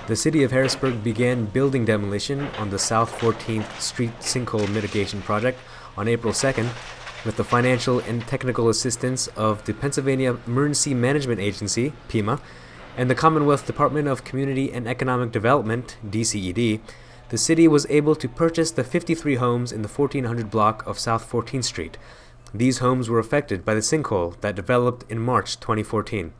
The City of Harrisburg began building demolition on the South 14th Street Sinkhole Mitigation Project on April 2nd with the financial and technical assistance of the Pennsylvania Emergency Management Agency, PEMA, and the Commonwealth Department of Community and Economic Development, DCED. The city was able to purchase the 53 homes in the 1400 block of South 14th Street. These homes were affected by the sinkhole that developed in March 2014.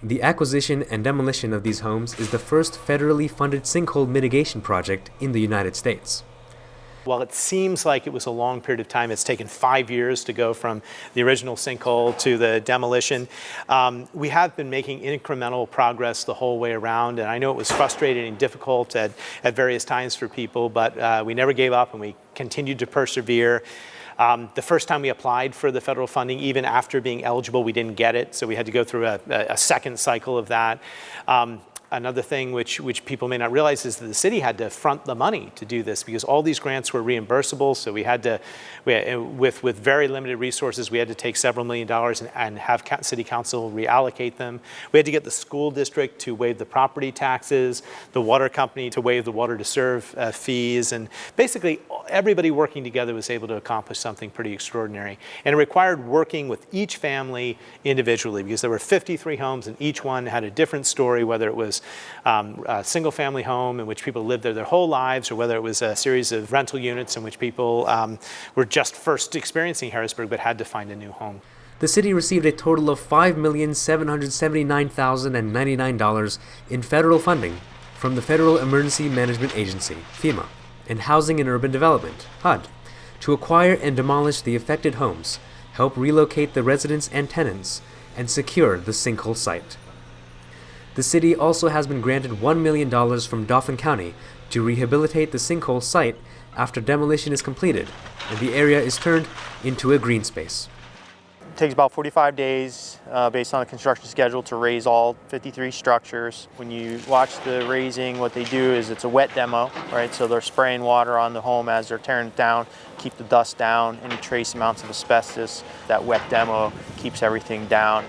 The acquisition and demolition of these homes is the first federally funded sinkhole mitigation project in the United States. While it seems like it was a long period of time, it's taken 5 years to go from the original sinkhole to the demolition. We have been making incremental progress the whole way around, and I know it was frustrating and difficult at various times for people, but we never gave up and we continued to persevere. The first time we applied for the federal funding, even after being eligible, we didn't get it, so we had to go through a second cycle of that. Another thing which people may not realize is that the city had to front the money to do this because all these grants were reimbursable, so with very limited resources, we had to take several $1 million and have city council reallocate them. We had to get the school district to waive the property taxes, the water company to waive the water to serve fees, and basically everybody working together was able to accomplish something pretty extraordinary. And it required working with each family individually because there were 53 homes and each one had a different story, whether it was a single-family home in which people lived there their whole lives, or whether it was a series of rental units in which people were just first experiencing Harrisburg but had to find a new home. The city received a total of $5,779,099 in federal funding from the Federal Emergency Management Agency, FEMA, and Housing and Urban Development, HUD, to acquire and demolish the affected homes, help relocate the residents and tenants, and secure the sinkhole site. The city also has been granted $1 million from Dauphin County to rehabilitate the sinkhole site after demolition is completed and the area is turned into a green space. It takes about 45 days based on the construction schedule to raise all 53 structures. When you watch the raising, what they do is it's a wet demo, right? So they're spraying water on the home as they're tearing it down, keep the dust down, any trace amounts of asbestos. That wet demo keeps everything down.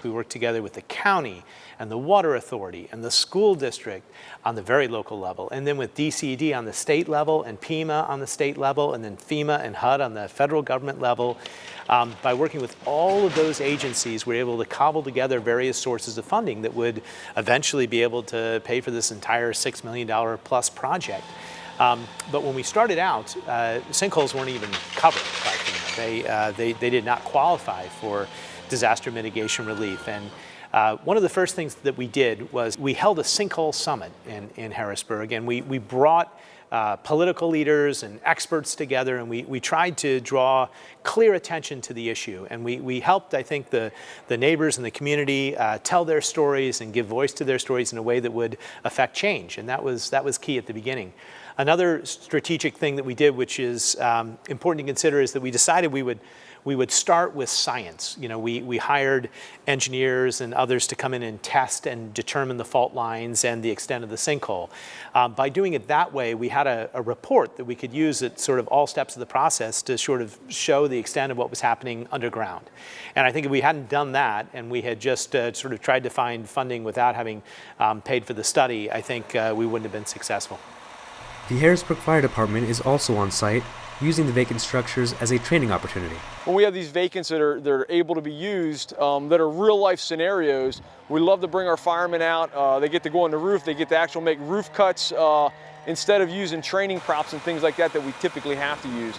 We work together with the county and the water authority and the school district on the very local level, and then with DCED on the state level and PEMA on the state level, and then FEMA and HUD on the federal government level. By working with all of those agencies, we're able to cobble together various sources of funding that would eventually be able to pay for this entire $6 million plus project. But when we started out, sinkholes weren't even covered by FEMA. They did not qualify for disaster mitigation relief. And one of the first things that we did was we held a sinkhole summit in Harrisburg, and we brought political leaders and experts together, and we tried to draw clear attention to the issue. And we helped, I think, the neighbors and the community tell their stories and give voice to their stories in a way that would affect change. And that was key at the beginning. Another strategic thing that we did, which is important to consider, is that we decided we would start with science. You know, we hired engineers and others to come in and test and determine the fault lines and the extent of the sinkhole. By doing it that way, we had a report that we could use at sort of all steps of the process to sort of show the extent of what was happening underground. And I think if we hadn't done that and we had just sort of tried to find funding without having paid for the study, I think we wouldn't have been successful. The Harrisburg Fire Department is also on site, using the vacant structures as a training opportunity. When we have these vacants that are able to be used, that are real life scenarios, we love to bring our firemen out. They get to go on the roof, they get to actually make roof cuts instead of using training props and things like that we typically have to use.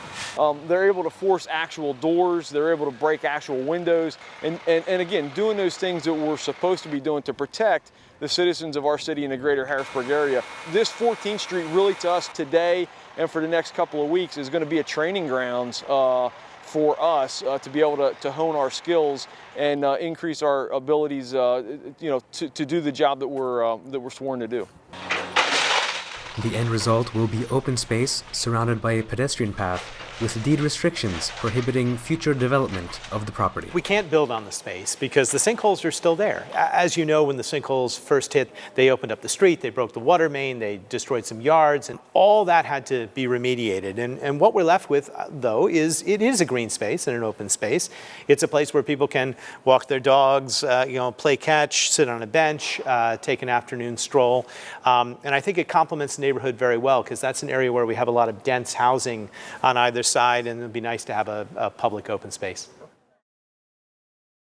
They're able to force actual doors, they're able to break actual windows, and again, doing those things that we're supposed to be doing to protect the citizens of our city in the greater Harrisburg area. This 14th Street really to us today and for the next couple of weeks is going to be a training grounds for us to be able to hone our skills and increase our abilities to do the job that we're sworn to do. The end result will be open space surrounded by a pedestrian path with deed restrictions prohibiting future development of the property. We can't build on the space because the sinkholes are still there. As you know, when the sinkholes first hit, they opened up the street, they broke the water main, they destroyed some yards, and all that had to be remediated. And what we're left with, though, is it is a green space and an open space. It's a place where people can walk their dogs, play catch, sit on a bench, take an afternoon stroll. And I think it complements the neighborhood very well because that's an area where we have a lot of dense housing on either side, and it would be nice to have a public open space.